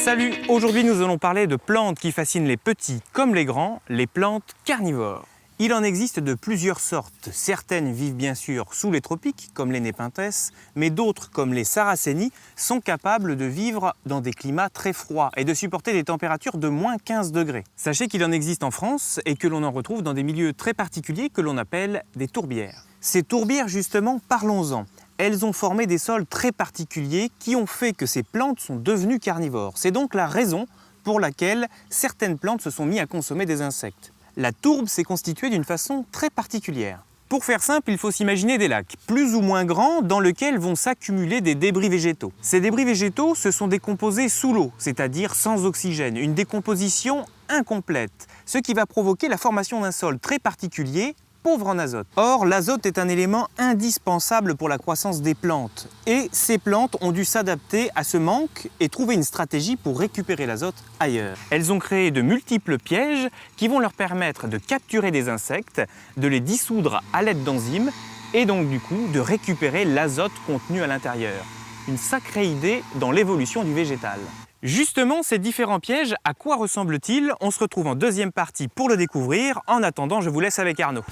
Salut! Aujourd'hui nous allons parler de plantes qui fascinent les petits comme les grands, les plantes carnivores. Il en existe de plusieurs sortes. Certaines vivent bien sûr sous les tropiques, comme les Nepenthes, mais d'autres, comme les Sarracénies, sont capables de vivre dans des climats très froids et de supporter des températures de moins 15 degrés. Sachez qu'il en existe en France et que l'on en retrouve dans des milieux très particuliers que l'on appelle des tourbières. Ces tourbières, justement, parlons-en. Elles ont formé des sols très particuliers qui ont fait que ces plantes sont devenues carnivores. C'est donc la raison pour laquelle certaines plantes se sont mises à consommer des insectes. La tourbe s'est constituée d'une façon très particulière. Pour faire simple, il faut s'imaginer des lacs, plus ou moins grands, dans lesquels vont s'accumuler des débris végétaux. Ces débris végétaux se sont décomposés sous l'eau, c'est-à-dire sans oxygène, une décomposition incomplète, ce qui va provoquer la formation d'un sol très particulier, pauvre en azote. Or, l'azote est un élément indispensable pour la croissance des plantes. Et ces plantes ont dû s'adapter à ce manque et trouver une stratégie pour récupérer l'azote ailleurs. Elles ont créé de multiples pièges qui vont leur permettre de capturer des insectes, de les dissoudre à l'aide d'enzymes et donc du coup de récupérer l'azote contenu à l'intérieur. Une sacrée idée dans l'évolution du végétal. Justement, ces différents pièges, à quoi ressemblent-ils? On se retrouve en deuxième partie pour le découvrir. En attendant, je vous laisse avec Arnaud.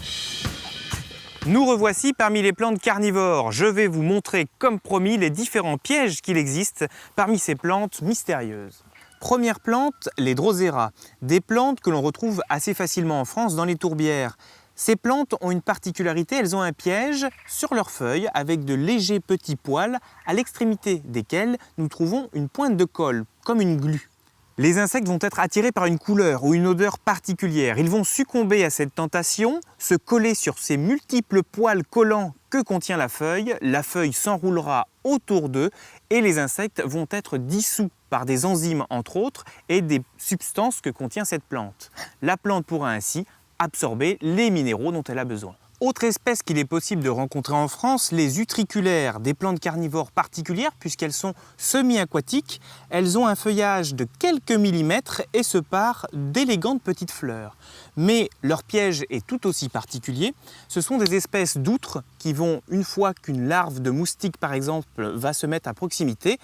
Nous revoici parmi les plantes carnivores. Je vais vous montrer, comme promis, les différents pièges qu'il existe parmi ces plantes mystérieuses. Première plante, les Drosera. Des plantes que l'on retrouve assez facilement en France dans les tourbières. Ces plantes ont une particularité, elles ont un piège sur leurs feuilles avec de légers petits poils à l'extrémité desquels nous trouvons une pointe de colle, comme une glu. Les insectes vont être attirés par une couleur ou une odeur particulière. Ils vont succomber à cette tentation, se coller sur ces multiples poils collants que contient la feuille s'enroulera autour d'eux et les insectes vont être dissous par des enzymes entre autres et des substances que contient cette plante. La plante pourra ainsi absorber les minéraux dont elle a besoin. Autre espèce qu'il est possible de rencontrer en France, les utriculaires, des plantes carnivores particulières puisqu'elles sont semi-aquatiques. Elles ont un feuillage de quelques millimètres et se parent d'élégantes petites fleurs. Mais leur piège est tout aussi particulier. Ce sont des espèces d'outres qui vont, une fois qu'une larve de moustique par exemple va se mettre à proximité,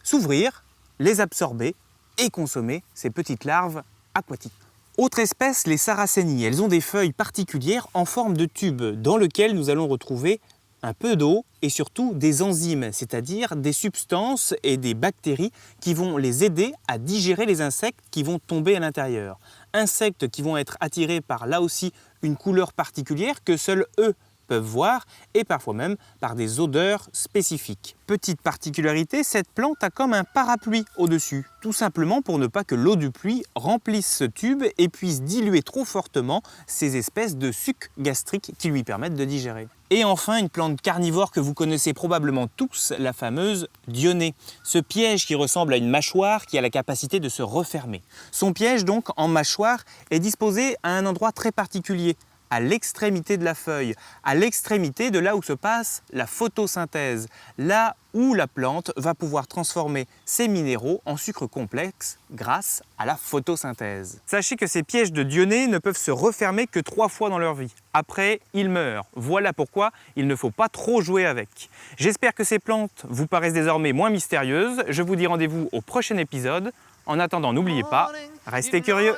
s'ouvrir, les absorber et consommer ces petites larves aquatiques. Autre espèce, les Sarracénies. Elles ont des feuilles particulières en forme de tube dans lequel nous allons retrouver un peu d'eau et surtout des enzymes, c'est-à-dire des substances et des bactéries qui vont les aider à digérer les insectes qui vont tomber à l'intérieur. Insectes qui vont être attirés par là aussi une couleur particulière que seuls eux peuvent voir et parfois même par des odeurs spécifiques. Petite particularité, cette plante a comme un parapluie au-dessus, tout simplement pour ne pas que l'eau du pluie remplisse ce tube et puisse diluer trop fortement ces espèces de sucs gastriques qui lui permettent de digérer. Et enfin, une plante carnivore que vous connaissez probablement tous, la fameuse dionée. Ce piège qui ressemble à une mâchoire qui a la capacité de se refermer. Son piège donc en mâchoire est disposé à un endroit très particulier, à l'extrémité de la feuille, à l'extrémité de là où se passe la photosynthèse, là où la plante va pouvoir transformer ses minéraux en sucre complexe grâce à la photosynthèse. Sachez que ces pièges de dionée ne peuvent se refermer que 3 fois dans leur vie. Après, ils meurent. Voilà pourquoi il ne faut pas trop jouer avec. J'espère que ces plantes vous paraissent désormais moins mystérieuses. Je vous dis rendez-vous au prochain épisode. En attendant, n'oubliez pas, restez curieux.